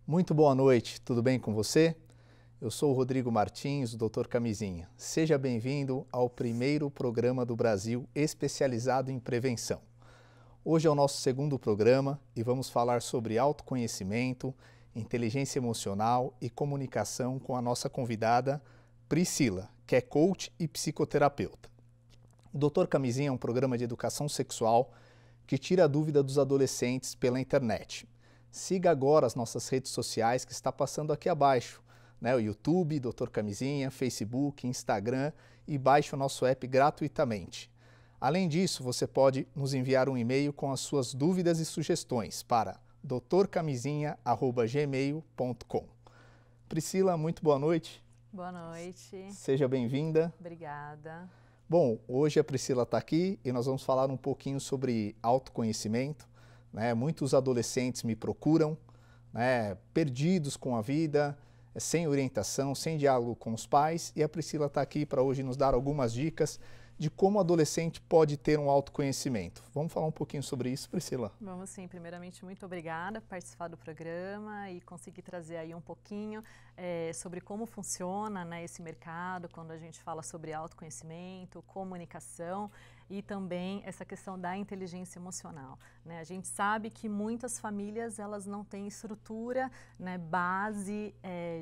Muito boa noite, tudo bem com você? Eu sou o Rodrigo Martins, o Dr. Camisinha. Seja bem-vindo ao primeiro programa do Brasil especializado em prevenção. Hoje é o nosso segundo programa e vamos falar sobre autoconhecimento, inteligência emocional e comunicação com a nossa convidada Priscila, que é coach e psicoterapeuta. O Dr. Camisinha é um programa de educação sexual que tira a dúvida dos adolescentes pela internet. Siga agora as nossas redes sociais que está passando aqui abaixo, né? O YouTube, Dr. Camisinha, Facebook, Instagram e baixe o nosso app gratuitamente. Além disso, você pode nos enviar um e-mail com as suas dúvidas e sugestões para drcamisinha@gmail.com. Priscila, muito boa noite. Boa noite. Seja bem-vinda. Obrigada. Bom, hoje a Priscila está aqui e nós vamos falar um pouquinho sobre autoconhecimento. Muitos adolescentes me procuram, perdidos com a vida, sem orientação, sem diálogo com os pais, e a Priscila está aqui para hoje nos dar algumas dicas de como o adolescente pode ter um autoconhecimento. Vamos falar um pouquinho sobre isso, Priscila? Vamos sim. Primeiramente, muito obrigada por participar do programa e conseguir trazer aí um pouquinho sobre como funciona, esse mercado quando a gente fala sobre autoconhecimento, comunicação e também essa questão da inteligência emocional. A gente sabe que muitas famílias elas não têm estrutura, base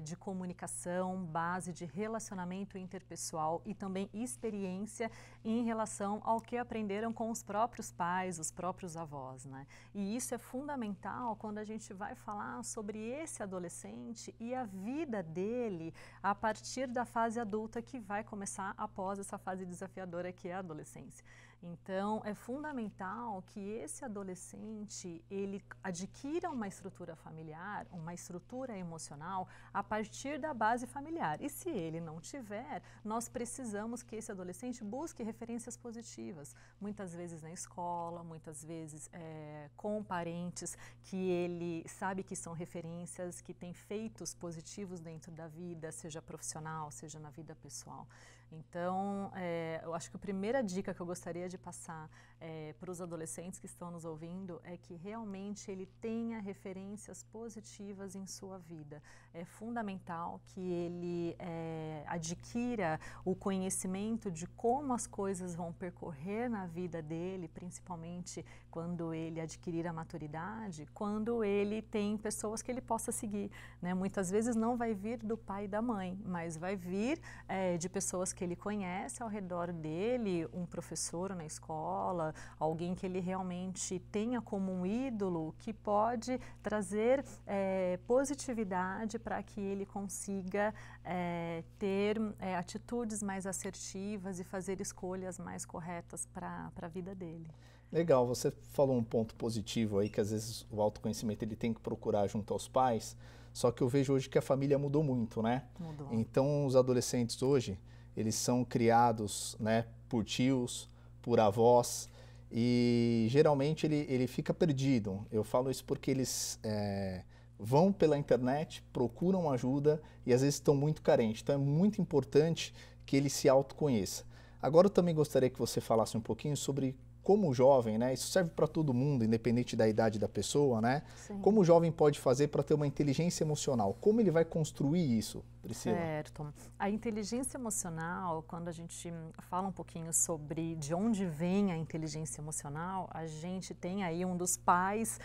de comunicação, base de relacionamento interpessoal e também experiência em relação ao que aprenderam com os próprios pais, os próprios avós. E isso é fundamental quando a gente vai falar sobre esse adolescente e a vida dele a partir da fase adulta que vai começar após essa fase desafiadora que é a adolescência. Então, é fundamental que esse adolescente, ele adquira uma estrutura familiar, uma estrutura emocional a partir da base familiar. E se ele não tiver, nós precisamos que esse adolescente busque referências positivas. Muitas vezes na escola, muitas vezes com parentes que ele sabe que são referências, que têm feitos positivos dentro da vida, seja profissional, seja na vida pessoal. Então, eu acho que a primeira dica que eu gostaria de passar para os adolescentes que estão nos ouvindo é que realmente ele tenha referências positivas em sua vida. É fundamental que ele adquira o conhecimento de como as coisas vão percorrer na vida dele, principalmente quando ele adquirir a maturidade, quando ele tem pessoas que ele possa seguir. Muitas vezes não vai vir do pai e da mãe, mas vai vir de pessoas que ele conhece ao redor dele, um professor na escola, alguém que ele realmente tenha como um ídolo que pode trazer positividade para que ele consiga ter atitudes mais assertivas e fazer escolhas mais corretas para a vida dele. Legal, você falou um ponto positivo aí, que às vezes o autoconhecimento ele tem que procurar junto aos pais, só que eu vejo hoje que a família mudou muito, né? Mudou. Então os adolescentes hoje, eles são criados por tios, por avós, e geralmente ele fica perdido. Eu falo isso porque eles vão pela internet, procuram ajuda e às vezes estão muito carentes. Então é muito importante que ele se autoconheça. Agora eu também gostaria que você falasse um pouquinho sobre como o jovem, isso serve para todo mundo, independente da idade da pessoa, Sim. Como o jovem pode fazer para ter uma inteligência emocional? Como ele vai construir isso, Priscila? Certo. A inteligência emocional, quando a gente fala um pouquinho sobre de onde vem a inteligência emocional, a gente tem aí um dos pais,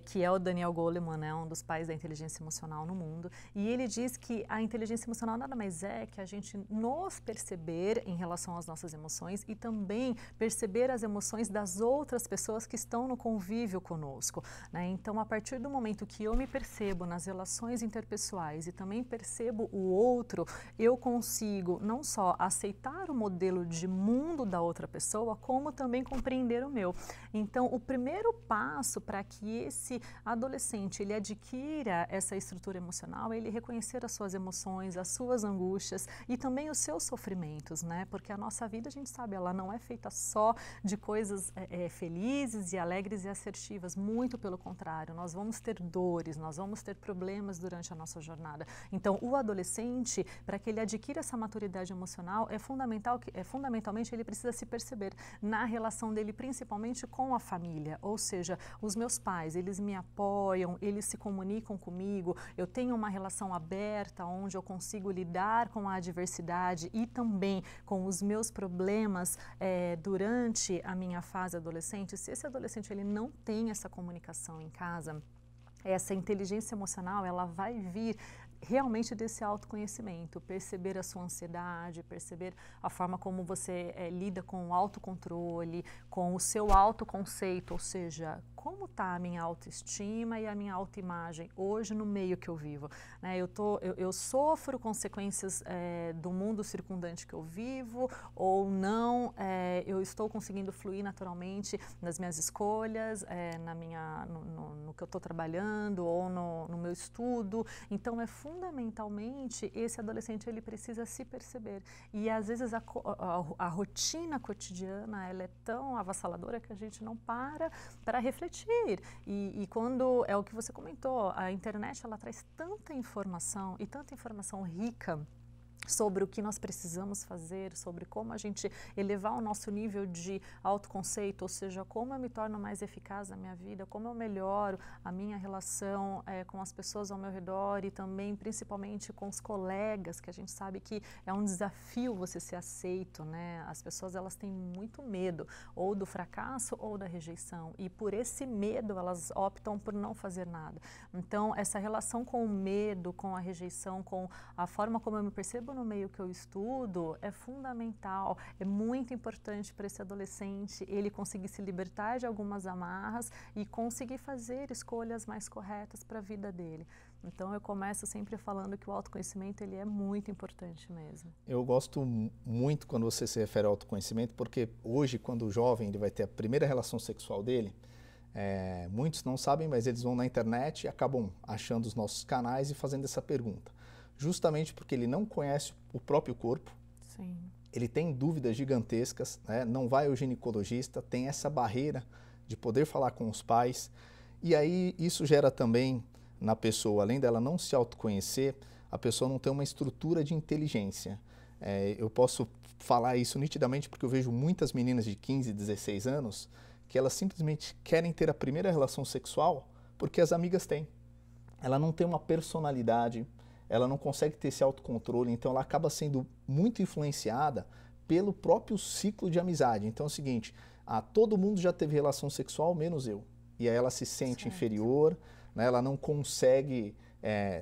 que é o Daniel Goleman, um dos pais da inteligência emocional no mundo, e ele diz que a inteligência emocional nada mais é que a gente nos perceber em relação às nossas emoções e também perceber as emoções das outras pessoas que estão no convívio conosco. Então, a partir do momento que eu me percebo nas relações interpessoais e também percebo o outro, eu consigo não só aceitar o modelo de mundo da outra pessoa, como também compreender o meu. Então, o primeiro passo para que esse adolescente ele adquira essa estrutura emocional é ele reconhecer as suas emoções, as suas angústias e também os seus sofrimentos, né? Porque a nossa vida, a gente sabe, ela não é feita só de coisas felizes e alegres e assertivas, muito pelo contrário, nós vamos ter dores, nós vamos ter problemas durante a nossa jornada. Então, o adolescente, para que ele adquira essa maturidade emocional, fundamentalmente ele precisa se perceber na relação dele, principalmente com a família, ou seja, os meus pais, eles me apoiam, eles se comunicam comigo, eu tenho uma relação aberta onde eu consigo lidar com a adversidade e também com os meus problemas durante a minha fase adolescente. Se esse adolescente ele não tem essa comunicação em casa, essa inteligência emocional, ela vai vir realmente desse autoconhecimento, perceber a sua ansiedade, perceber a forma como você lida com o autocontrole, com o seu autoconceito, ou seja, como está a minha autoestima e a minha autoimagem hoje no meio que eu vivo. Né? Eu sofro consequências do mundo circundante que eu vivo ou não, eu estou conseguindo fluir naturalmente nas minhas escolhas, no que eu estou trabalhando ou no meu estudo. Então, fundamentalmente, esse adolescente ele precisa se perceber. E, às vezes, a rotina cotidiana ela é tão avassaladora que a gente não para refletir. E quando, é o que você comentou, a internet ela traz tanta informação e tanta informação rica sobre o que nós precisamos fazer, sobre como a gente elevar o nosso nível de autoconceito, ou seja, como eu me torno mais eficaz na minha vida, como eu melhoro a minha relação com as pessoas ao meu redor e também, principalmente, com os colegas, que a gente sabe que é um desafio você ser aceito, né? As pessoas, elas têm muito medo, ou do fracasso ou da rejeição, e por esse medo elas optam por não fazer nada. Então, essa relação com o medo, com a rejeição, com a forma como eu me percebo no meio que eu estudo é fundamental, é muito importante para esse adolescente ele conseguir se libertar de algumas amarras e conseguir fazer escolhas mais corretas para a vida dele. Então eu começo sempre falando que o autoconhecimento ele é muito importante mesmo. Eu gosto muito quando você se refere ao autoconhecimento, porque hoje quando o jovem ele vai ter a primeira relação sexual dele, muitos não sabem, mas eles vão na internet e acabam achando os nossos canais e fazendo essa pergunta. Justamente porque ele não conhece o próprio corpo, Sim. Ele tem dúvidas gigantescas, né? Não vai ao ginecologista, tem essa barreira de poder falar com os pais, e aí isso gera também na pessoa, além dela não se autoconhecer, a pessoa não tem uma estrutura de inteligência. Eu posso falar isso nitidamente porque eu vejo muitas meninas de 15, 16 anos que elas simplesmente querem ter a primeira relação sexual porque as amigas têm. Ela não tem uma personalidade, ela não consegue ter esse autocontrole, então ela acaba sendo muito influenciada pelo próprio ciclo de amizade. Então é o seguinte, todo mundo já teve relação sexual, menos eu. E aí ela se sente inferior, né? Ela não consegue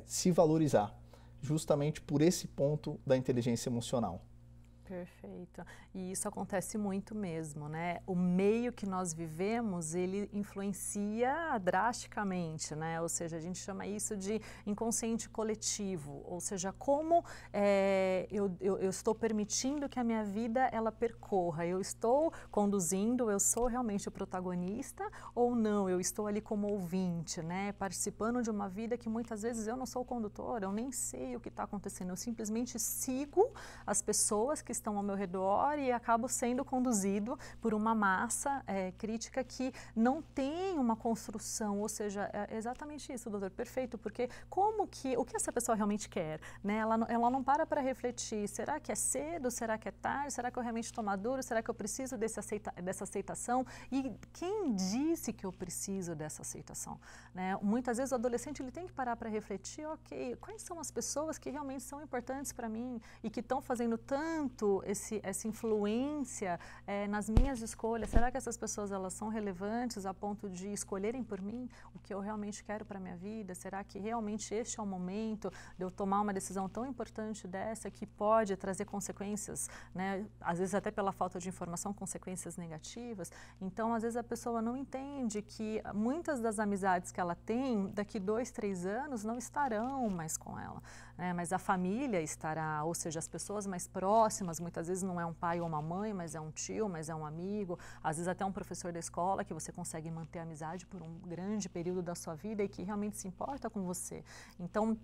se valorizar, justamente por esse ponto da inteligência emocional. Perfeito. E isso acontece muito mesmo, né? O meio que nós vivemos, ele influencia drasticamente, né? Ou seja, a gente chama isso de inconsciente coletivo, ou seja, como eu estou permitindo que a minha vida, ela percorra, eu estou conduzindo, eu sou realmente o protagonista ou não, eu estou ali como ouvinte, né? Participando de uma vida que muitas vezes eu não sou o condutor, eu nem sei o que está acontecendo, eu simplesmente sigo as pessoas que estão ao meu redor e acabo sendo conduzido por uma massa crítica que não tem uma construção, ou seja, é exatamente isso, doutor, perfeito, porque o que essa pessoa realmente quer, né? Ela não para refletir, será que é cedo, será que é tarde, será que eu realmente estou maduro, será que eu preciso dessa aceitação e quem disse que eu preciso dessa aceitação, né? Muitas vezes o adolescente ele tem que parar para refletir, ok, quais são as pessoas que realmente são importantes para mim e que estão fazendo tanto essa influência nas minhas escolhas? Será que essas pessoas elas são relevantes a ponto de escolherem por mim o que eu realmente quero para a minha vida? Será que realmente este é o momento de eu tomar uma decisão tão importante dessa que pode trazer consequências, né? Às vezes até pela falta de informação, consequências negativas? Então, às vezes a pessoa não entende que muitas das amizades que ela tem, daqui 2, 3 anos, não estarão mais com ela, né? Mas a família estará, ou seja, as pessoas mais próximas, muitas vezes não é um pai ou uma mãe, mas é um tio, mas é um amigo, às vezes até um professor da escola que você consegue manter a amizade por um grande período da sua vida e que realmente se importa com você. Então,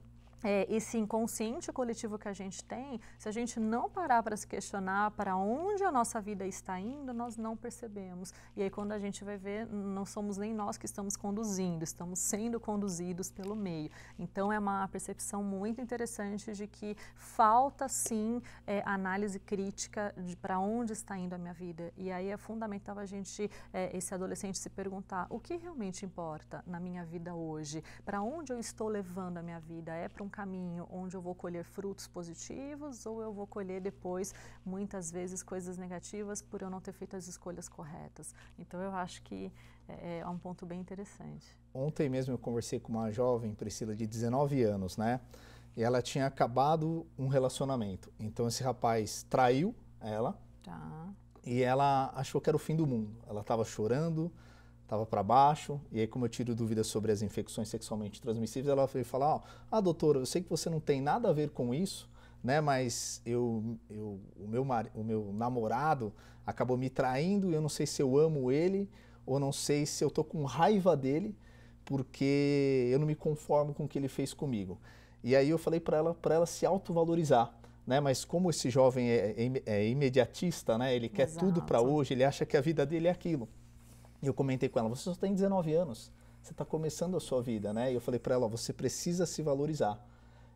esse inconsciente coletivo que a gente tem, se a gente não parar para se questionar para onde a nossa vida está indo, nós não percebemos. E aí quando a gente vai ver, não somos nem nós que estamos conduzindo, estamos sendo conduzidos pelo meio. Então é uma percepção muito interessante de que falta sim análise crítica de para onde está indo a minha vida. E aí é fundamental a gente, esse adolescente se perguntar o que realmente importa na minha vida hoje, para onde eu estou levando a minha vida, é para um caminho onde eu vou colher frutos positivos ou eu vou colher depois, muitas vezes, coisas negativas por eu não ter feito as escolhas corretas. Então, eu acho que é um ponto bem interessante. Ontem mesmo eu conversei com uma jovem, Priscila, de 19 anos, né? E ela tinha acabado um relacionamento. Então, esse rapaz traiu ela e ela achou que era o fim do mundo. Ela estava chorando, estava para baixo, e aí como eu tiro dúvidas sobre as infecções sexualmente transmissíveis, ela veio falar, doutora, eu sei que você não tem nada a ver com isso, né, mas o meu namorado acabou me traindo, e eu não sei se eu amo ele, ou não sei se eu tô com raiva dele, porque eu não me conformo com o que ele fez comigo. E aí eu falei para ela se autovalorizar, né, mas como esse jovem é imediatista, né, ele quer tudo para hoje, ele acha que a vida dele é aquilo. E eu comentei com ela, você só tem 19 anos, você está começando a sua vida, né? E eu falei para ela, você precisa se valorizar.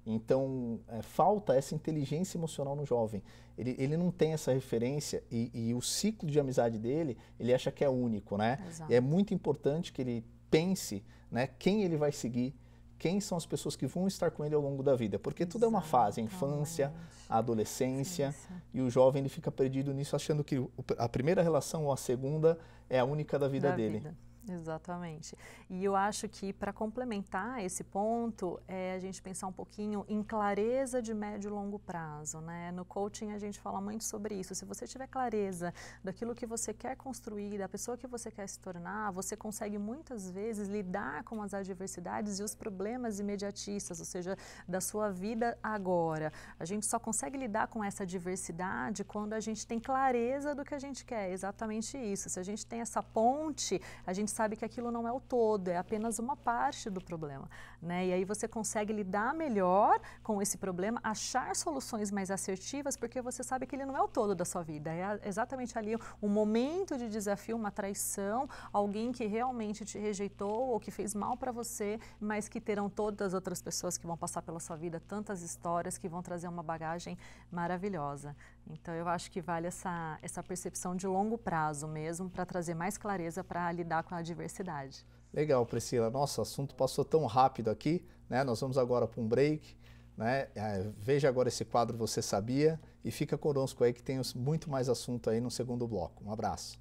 Então, falta essa inteligência emocional no jovem. Ele não tem essa referência e o ciclo de amizade dele, ele acha que é único, né? Exato. E é muito importante que ele pense, né, quem ele vai seguir, quem são as pessoas que vão estar com ele ao longo da vida. Porque tudo é uma fase, a infância, a adolescência, e o jovem ele fica perdido nisso, achando que a primeira relação ou a segunda é a única da vida dele. Exatamente. E eu acho que para complementar esse ponto, a gente pensar um pouquinho em clareza de médio e longo prazo, né? No coaching a gente fala muito sobre isso. Se você tiver clareza daquilo que você quer construir, da pessoa que você quer se tornar, você consegue muitas vezes lidar com as adversidades e os problemas imediatistas, ou seja, da sua vida agora. A gente só consegue lidar com essa diversidade quando a gente tem clareza do que a gente quer, exatamente isso. Se a gente tem essa ponte, a gente sabe que aquilo não é o todo, é apenas uma parte do problema, né? E aí você consegue lidar melhor com esse problema, achar soluções mais assertivas, porque você sabe que ele não é o todo da sua vida, é exatamente ali um momento de desafio, uma traição, alguém que realmente te rejeitou ou que fez mal para você, mas que terão todas as outras pessoas que vão passar pela sua vida, tantas histórias que vão trazer uma bagagem maravilhosa. Então eu acho que vale essa percepção de longo prazo mesmo, para trazer mais clareza para lidar com a diversidade. Legal, Priscila. Nossa, o assunto passou tão rápido aqui, né? Nós vamos agora para um break, né? Veja agora esse quadro Você Sabia e fica conosco aí que tem muito mais assunto aí no segundo bloco. Um abraço.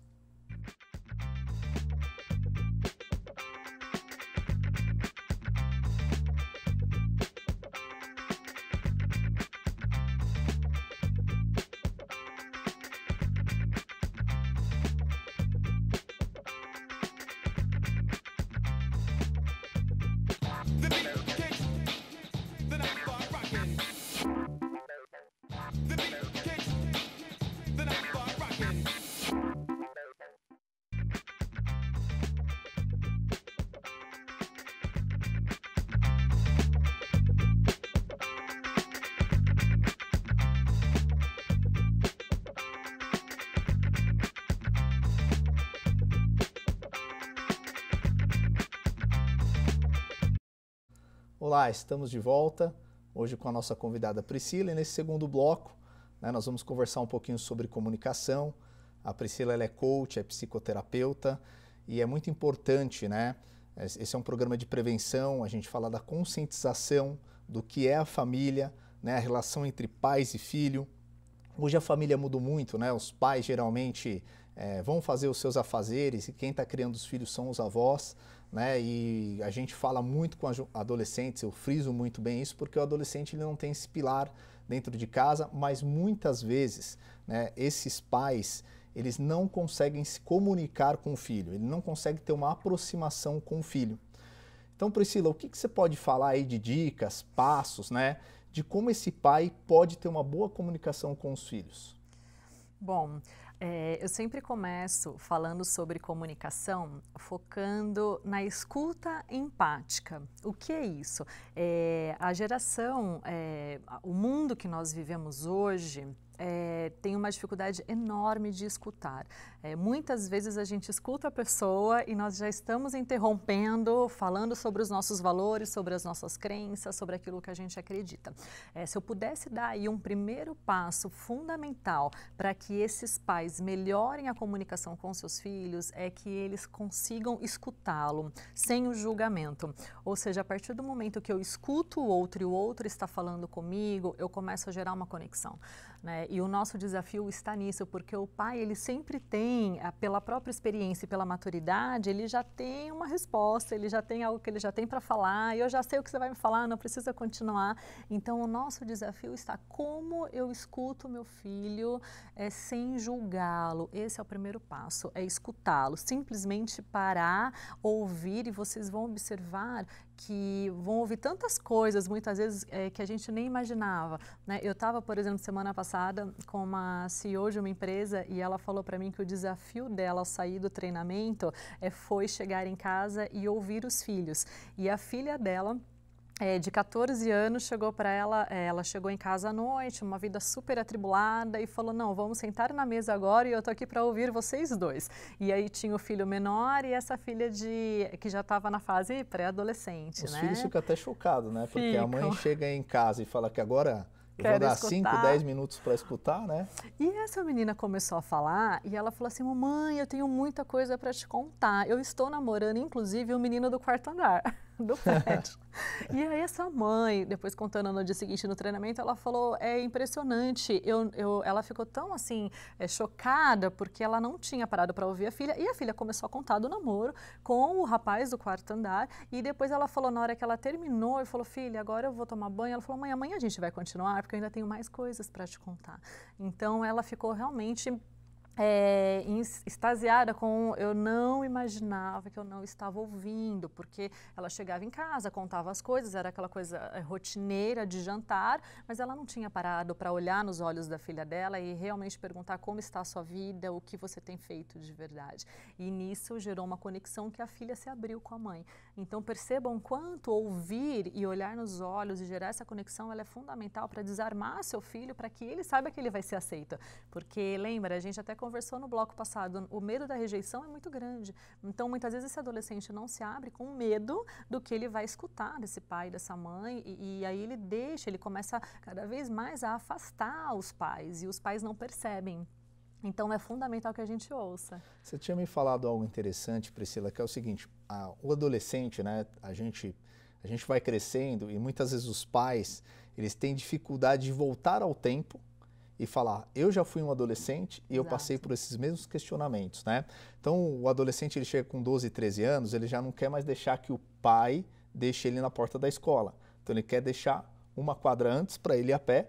Olá, estamos de volta, hoje com a nossa convidada Priscila, e nesse segundo bloco, né, nós vamos conversar um pouquinho sobre comunicação. A Priscila ela é coach, é psicoterapeuta, e é muito importante, né? Esse é um programa de prevenção, a gente fala da conscientização do que é a família, né, a relação entre pais e filho, Hoje a família mudou muito, né? Os pais geralmente vão fazer os seus afazeres e quem está criando os filhos são os avós, né? E a gente fala muito com adolescentes, eu friso muito bem isso, porque o adolescente ele não tem esse pilar dentro de casa, mas muitas vezes, né, esses pais, eles não conseguem se comunicar com o filho, ele não consegue ter uma aproximação com o filho. Então, Priscila, o que você pode falar aí de dicas, passos, né, de como esse pai pode ter uma boa comunicação com os filhos? Bom, eu sempre começo falando sobre comunicação, focando na escuta empática. O que é isso? A geração, o mundo que nós vivemos hoje, tem uma dificuldade enorme de escutar. Muitas vezes a gente escuta a pessoa e nós já estamos interrompendo, falando sobre os nossos valores, sobre as nossas crenças, sobre aquilo que a gente acredita. Se eu pudesse dar aí um primeiro passo fundamental para que esses pais melhorem a comunicação com seus filhos, é que eles consigam escutá-lo sem o julgamento. Ou seja, a partir do momento que eu escuto o outro e o outro está falando comigo, eu começo a gerar uma conexão. Né? E o nosso desafio está nisso, porque o pai, ele sempre tem, pela própria experiência e pela maturidade, ele já tem uma resposta, ele já tem algo que ele já tem para falar, e eu já sei o que você vai me falar, não precisa continuar. Então, o nosso desafio está como eu escuto meu filho sem julgá-lo. Esse é o primeiro passo, é escutá-lo, simplesmente parar, ouvir, e vocês vão observar que vão ouvir tantas coisas, muitas vezes, que a gente nem imaginava. Né? Eu estava, por exemplo, semana passada com uma CEO de uma empresa e ela falou para mim que o desafio dela ao sair do treinamento foi chegar em casa e ouvir os filhos. E a filha dela, de 14 anos, chegou para ela, ela chegou em casa à noite, uma vida super atribulada, e falou, não, vamos sentar na mesa agora e eu tô aqui para ouvir vocês dois. E aí tinha o filho menor e essa filha que já estava na fase pré-adolescente, Os né? filhos ficam até chocados, né? Porque Ficam. a mãe chega em casa e fala que agora eu vou Quero dar escutar. 5, 10 minutos para escutar, né? E essa menina começou a falar e ela falou assim, mamãe, eu tenho muita coisa para te contar. Eu estou namorando, inclusive, o menino do quarto andar do prédio. E aí essa mãe, depois contando no dia seguinte no treinamento, ela falou, é impressionante, ela ficou tão assim, chocada, porque ela não tinha parado para ouvir a filha, e a filha começou a contar do namoro com o rapaz do quarto andar, e depois ela falou, na hora que ela terminou, e falou, filha, agora eu vou tomar banho, ela falou, mãe, amanhã a gente vai continuar, porque eu ainda tenho mais coisas para te contar. Então ela ficou realmente extasiada com, eu não imaginava que eu não estava ouvindo, porque ela chegava em casa, contava as coisas, era aquela coisa rotineira de jantar, mas ela não tinha parado para olhar nos olhos da filha dela e realmente perguntar como está a sua vida, o que você tem feito de verdade. E nisso gerou uma conexão que a filha se abriu com a mãe. Então percebam quanto ouvir e olhar nos olhos e gerar essa conexão, ela é fundamental para desarmar seu filho, para que ele saiba que ele vai ser aceito. Porque lembra, a gente até conversou no bloco passado, o medo da rejeição é muito grande. Então, muitas vezes esse adolescente não se abre com medo do que ele vai escutar desse pai, dessa mãe, e aí ele começa cada vez mais a afastar os pais, e os pais não percebem. Então, é fundamental que a gente ouça. Você tinha me falado algo interessante, Priscila, que é o seguinte, o adolescente, né, a gente vai crescendo e muitas vezes os pais, eles têm dificuldade de voltar ao tempo e falar, eu já fui um adolescente e eu passei por esses mesmos questionamentos, né? Então, o adolescente, ele chega com 12, 13 anos, ele já não quer mais deixar que o pai deixe ele na porta da escola. Então, ele quer deixar uma quadra antes para ele ir a pé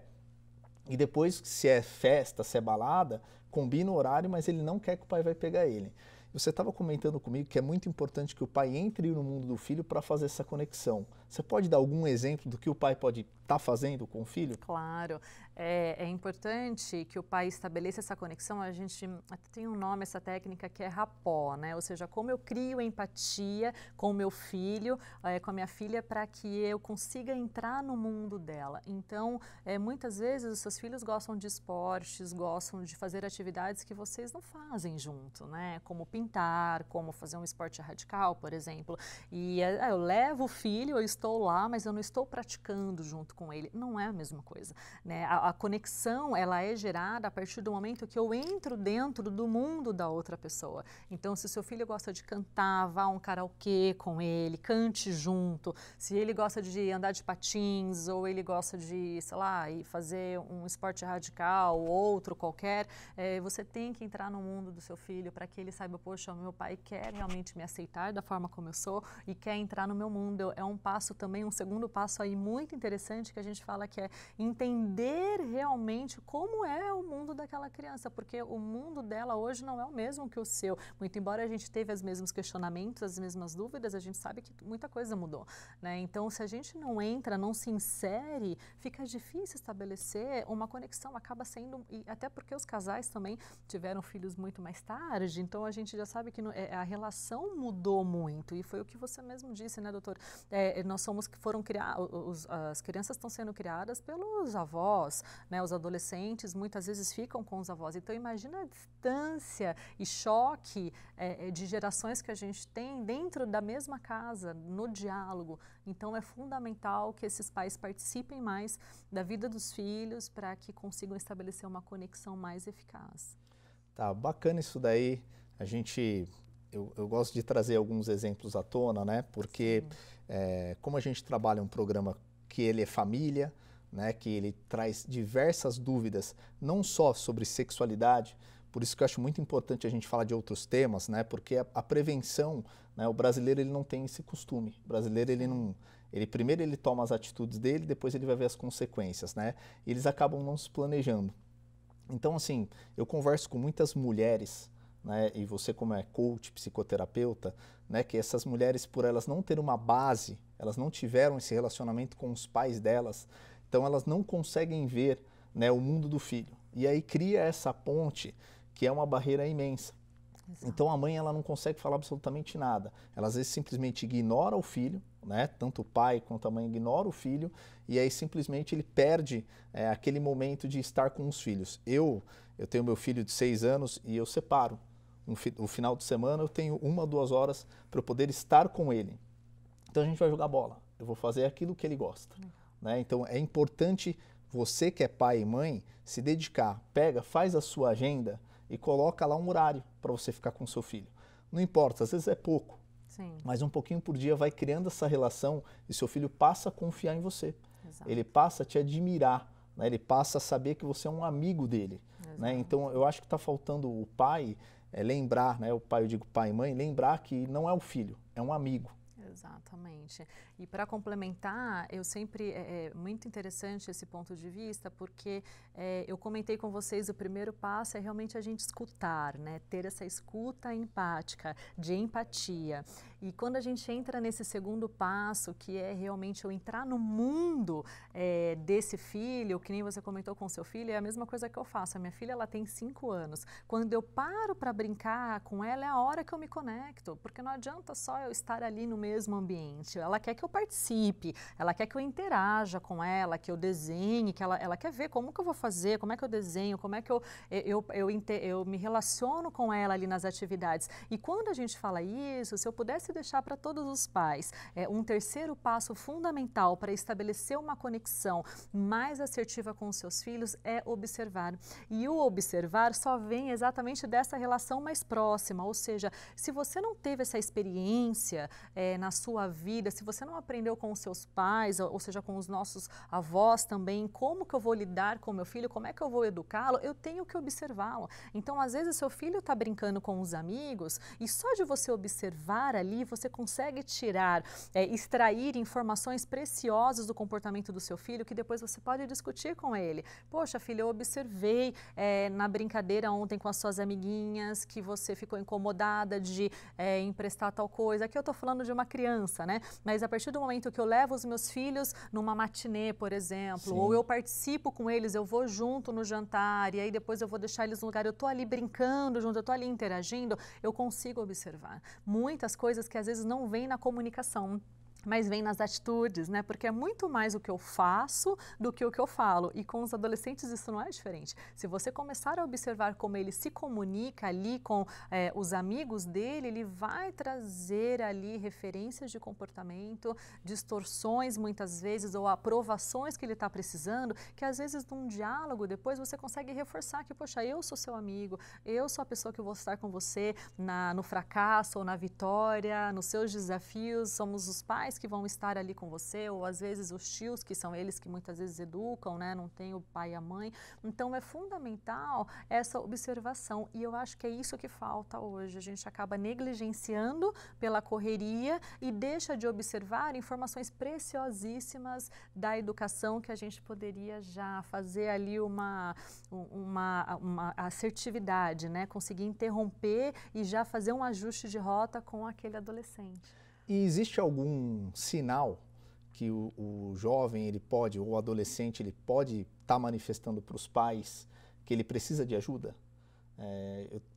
e depois, se é festa, se é balada, combina o horário, mas ele não quer que o pai vai pegar ele. Você estava comentando comigo que é muito importante que o pai entre no mundo do filho para fazer essa conexão. Você pode dar algum exemplo do que o pai pode estar fazendo com o filho? Claro. É importante que o pai estabeleça essa conexão. A gente tem um nome, essa técnica, que é rapport, né? Ou seja, como eu crio empatia com o meu filho, com a minha filha, para que eu consiga entrar no mundo dela. Então, muitas vezes os seus filhos gostam de esportes, gostam de fazer atividades que vocês não fazem junto, né? Como pintar, como fazer um esporte radical, por exemplo. E eu levo o filho, eu estou estou lá, mas eu não estou praticando junto com ele. Não é a mesma coisa, né? A conexão, ela é gerada a partir do momento que eu entro dentro do mundo da outra pessoa. Então, se seu filho gosta de cantar, vá a um karaokê com ele, cante junto. Se ele gosta de andar de patins ou ele gosta de, sei lá, ir fazer um esporte radical ou outro qualquer, você tem que entrar no mundo do seu filho para que ele saiba, poxa, meu pai quer realmente me aceitar da forma como eu sou e quer entrar no meu mundo. É um passo também, um segundo passo aí muito interessante que a gente fala que é entender realmente como é o mundo daquela criança, porque o mundo dela hoje não é o mesmo que o seu. Muito embora a gente teve os mesmos questionamentos, as mesmas dúvidas, a gente sabe que muita coisa mudou, né? Então, se a gente não entra, não se insere, fica difícil estabelecer uma conexão, acaba sendo, e até porque os casais também tiveram filhos muito mais tarde, então a gente já sabe que a relação mudou muito, e foi o que você mesmo disse, né, doutor? Nós somos que foram criados, as crianças estão sendo criadas pelos avós, né? Os adolescentes muitas vezes ficam com os avós, então imagina a distância e choque de gerações que a gente tem dentro da mesma casa, no diálogo. Então é fundamental que esses pais participem mais da vida dos filhos para que consigam estabelecer uma conexão mais eficaz. Tá, bacana isso daí. Eu gosto de trazer alguns exemplos à tona, né? Porque como a gente trabalha um programa que ele é família, né? Que ele traz diversas dúvidas, não só sobre sexualidade, por isso que eu acho muito importante a gente falar de outros temas, né? Porque a prevenção, né? O brasileiro ele não tem esse costume. O brasileiro primeiro ele toma as atitudes dele, depois ele vai ver as consequências, né? E eles acabam não se planejando. Então, assim, eu converso com muitas mulheres, né, e você como é coach, psicoterapeuta, né, que essas mulheres, por elas não terem uma base, elas não tiveram esse relacionamento com os pais delas, então elas não conseguem ver, né, o mundo do filho. E aí cria essa ponte que é uma barreira imensa. Exato. Então a mãe ela não consegue falar absolutamente nada. Ela às vezes simplesmente ignora o filho, né? Tanto o pai quanto a mãe ignoram o filho e aí simplesmente ele perde aquele momento de estar com os filhos. Eu tenho meu filho de 6 anos e eu separo. No final de semana eu tenho 1 ou 2 horas para eu poder estar com ele. Então a gente vai jogar bola. Eu vou fazer aquilo que ele gosta. Né? Então é importante você que é pai e mãe se dedicar. Pega, faz a sua agenda e coloca lá um horário para você ficar com o seu filho. Não importa, às vezes é pouco, sim, mas um pouquinho por dia vai criando essa relação e seu filho passa a confiar em você. Exato. Ele passa a te admirar, né? Ele passa a saber que você é um amigo dele. Né? Então eu acho que está faltando o pai lembrar, né? O pai, eu digo pai e mãe, lembrar que não é o filho, é um amigo. Exatamente. E para complementar, eu sempre, é muito interessante esse ponto de vista, porque eu comentei com vocês, o primeiro passo é realmente a gente escutar, né? Ter essa escuta empática, de empatia. E quando a gente entra nesse segundo passo, que é realmente eu entrar no mundo desse filho, que nem você comentou com o seu filho, é a mesma coisa que eu faço. A minha filha, ela tem 5 anos. Quando eu paro para brincar com ela, é a hora que eu me conecto, porque não adianta só eu estar ali no mesmo ambiente. Ela quer que eu participe, ela quer que eu interaja com ela, que eu desenhe, que ela quer ver como que eu vou fazer, como é que eu desenho, como é que eu me relaciono com ela ali nas atividades. E quando a gente fala isso, se eu pudesse deixar para todos os pais um terceiro passo fundamental para estabelecer uma conexão mais assertiva com os seus filhos é observar. E o observar só vem exatamente dessa relação mais próxima, ou seja, se você não teve essa experiência na sua vida, se você não aprendeu com os seus pais, ou seja, com os nossos avós também, como que eu vou lidar com o meu filho, como é que eu vou educá-lo, eu tenho que observá-lo. Então, às vezes, seu filho está brincando com os amigos e só de você observar ali, você consegue tirar, extrair informações preciosas do comportamento do seu filho que depois você pode discutir com ele. Poxa, filho, eu observei na brincadeira ontem com as suas amiguinhas que você ficou incomodada de emprestar tal coisa. Aqui eu estou falando de uma criança, né? Mas a partir do momento que eu levo os meus filhos numa matinê, por exemplo, sim, ou eu participo com eles, eu vou junto no jantar e aí depois eu vou deixar eles no lugar, eu estou ali brincando junto, eu estou ali interagindo, eu consigo observar muitas coisas que às vezes não vêm na comunicação. mas vem nas atitudes, né? Porque é muito mais o que eu faço do que o que eu falo. E com os adolescentes isso não é diferente. Se você começar a observar como ele se comunica ali com os amigos dele, ele vai trazer ali referências de comportamento, distorções muitas vezes, ou aprovações que ele está precisando, que às vezes num diálogo depois você consegue reforçar que, poxa, eu sou seu amigo, eu sou a pessoa que vou estar com você no fracasso ou na vitória, nos seus desafios, somos os pais que vão estar ali com você, ou às vezes os tios, que são eles que muitas vezes educam, né? Não tem o pai e a mãe. Então é fundamental essa observação, e eu acho que é isso que falta hoje. A gente acaba negligenciando pela correria e deixa de observar informações preciosíssimas da educação que a gente poderia já fazer ali uma assertividade, né? Conseguir interromper e já fazer um ajuste de rota com aquele adolescente. E existe algum sinal que o jovem, ele pode, ou o adolescente, ele pode estar manifestando para os pais que ele precisa de ajuda?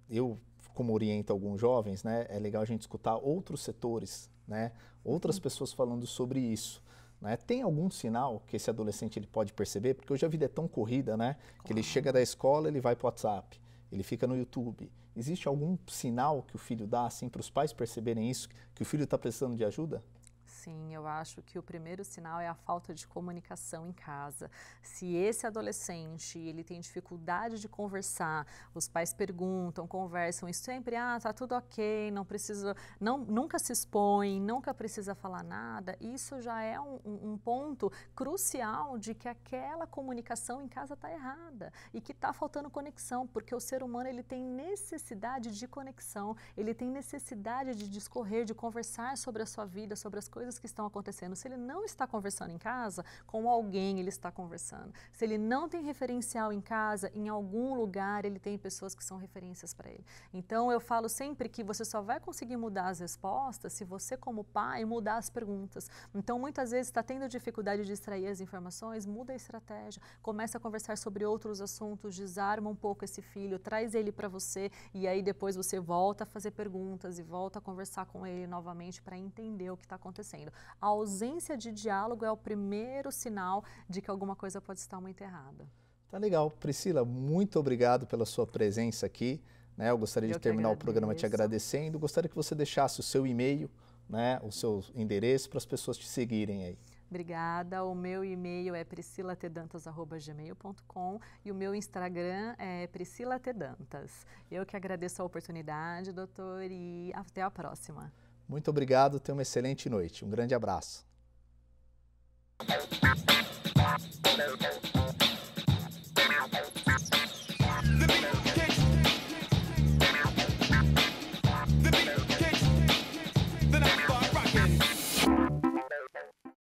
Eu, como oriento alguns jovens, né, é legal a gente escutar outros setores, né, outras pessoas falando sobre isso. Né? Tem algum sinal que esse adolescente ele pode perceber? Porque hoje a vida é tão corrida, né, que ele chega da escola, ele vai para o WhatsApp, ele fica no YouTube. Existe algum sinal que o filho dá assim, para os pais perceberem isso, que o filho está precisando de ajuda? Sim, eu acho que o primeiro sinal é a falta de comunicação em casa. Se esse adolescente ele tem dificuldade de conversar, os pais perguntam, conversam e sempre, tá tudo ok, não precisa, nunca se expõe, nunca precisa falar nada, isso já é um ponto crucial de que aquela comunicação em casa está errada e que está faltando conexão, porque o ser humano ele tem necessidade de conexão, ele tem necessidade de discorrer, de conversar sobre a sua vida, sobre as coisas que estão acontecendo. Se ele não está conversando em casa, com alguém ele está conversando. Se ele não tem referencial em casa, em algum lugar ele tem pessoas que são referências para ele. Então eu falo sempre que você só vai conseguir mudar as respostas se você como pai mudar as perguntas. Então muitas vezes está tendo dificuldade de extrair as informações, muda a estratégia, começa a conversar sobre outros assuntos, desarma um pouco esse filho, traz ele para você e aí depois você volta a fazer perguntas e volta a conversar com ele novamente para entender o que está acontecendo. A ausência de diálogo é o primeiro sinal de que alguma coisa pode estar muito errada. Tá legal. Priscila, muito obrigado pela sua presença aqui. Né? Eu gostaria de terminar o programa te agradecendo. Gostaria que você deixasse o seu e-mail, né? O seu endereço para as pessoas te seguirem aí. Obrigada. O meu e-mail é priscilatedantas@gmail.com e o meu Instagram é priscilatedantas. Eu que agradeço a oportunidade, doutor, e até a próxima. Muito obrigado, tenha uma excelente noite. Um grande abraço.